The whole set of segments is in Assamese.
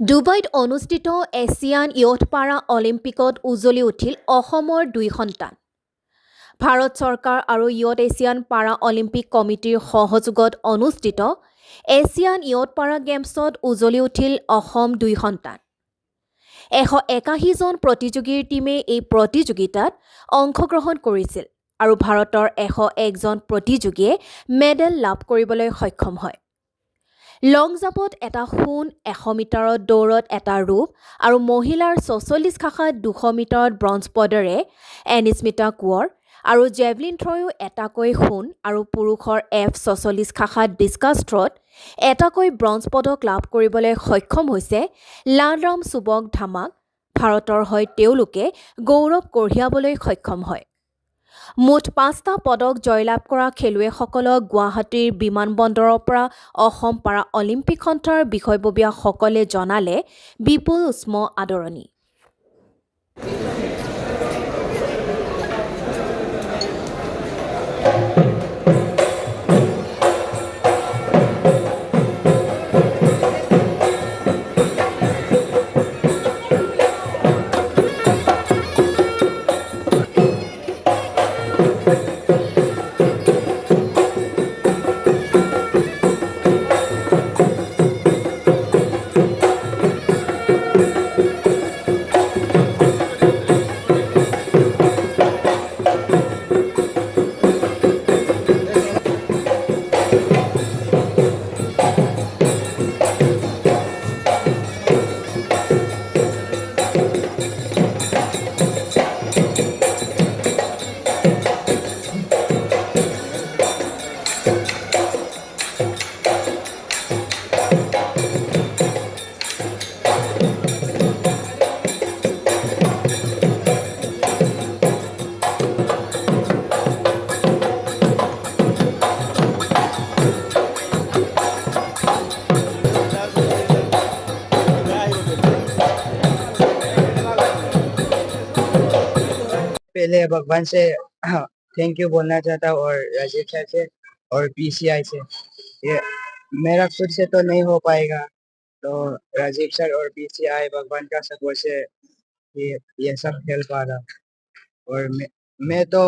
ডুবাইত অনুষ্ঠিত এছিয়ান য়ুথ পাৰা অলিম্পিকত উজ্বলি উঠিল অসমৰ দুই সন্তান। ভাৰত চৰকাৰ আৰু য়ুথ এছিয়ান পাৰা অলিম্পিক কমিটিৰ সহযোগত অনুষ্ঠিত এছিয়ান য়ুথ পাৰা গেমছত উজ্বলি উঠিল অসম দুই সন্তান। 181 জন প্ৰতিযোগীৰ টীমে এই প্ৰতিযোগিতাত অংশগ্ৰহণ কৰিছিল আৰু ভাৰতৰ 101 জন প্ৰতিযোগীয়ে মেডেল লাভ কৰিবলৈ সক্ষম হয়। লং জাম্পত এটা সোণ, 100 মিটাৰত দৌৰত এটা ৰূপ আৰু মহিলাৰ 44 শাখাত 200 মিটাৰত ব্ৰঞ্জ পদৰে এনিস্মিতা কোঁৱৰ আৰু জেভলিন থ্ৰয়ো এটাকৈ সোণ আৰু পুৰুষৰ F44 শাখাত ডিস্কাছ থ্ৰ'ত এটাকৈ ব্ৰঞ্জ পদক লাভ কৰিবলৈ সক্ষম হৈছে লালৰাম চুবক ধামাক। ভাৰতৰ হৈ তেওঁলোকে গৌৰৱ কঢ়িয়াবলৈ সক্ষম হয়। মুঠ 5টা পদক জয়লাভ কৰা খেলুৱৈসকলক গুৱাহাটীৰ বিমানবন্দৰৰ পৰা অসম পাৰা অলিম্পিক সন্থাৰ বিষয়ববীয়াসকলে জনালে বিপুল উষ্ম আদৰণি। पहले भगवान से थैंक यू बोलना चाहता हूँ और राजीव सर से और पीसीआई से। ये मेरा खुद से तो नहीं हो पाएगा, तो राजीव सर और पीसीआई भगवान का सपोर्ट से ये सब खेल पा रहा। और मैं तो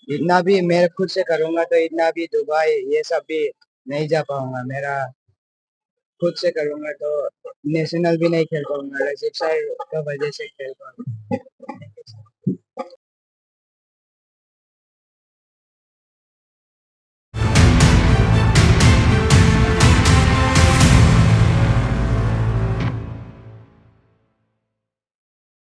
इतना भी मैं खुद से करूँगा तो इतना भी दुबई ये सब भी नहीं जा पाऊंगा। मेरा खुद से करूँगा तो नेशनल भी नहीं खेल पाऊंगा, राजीव सर की वजह से खेल पाऊंगा।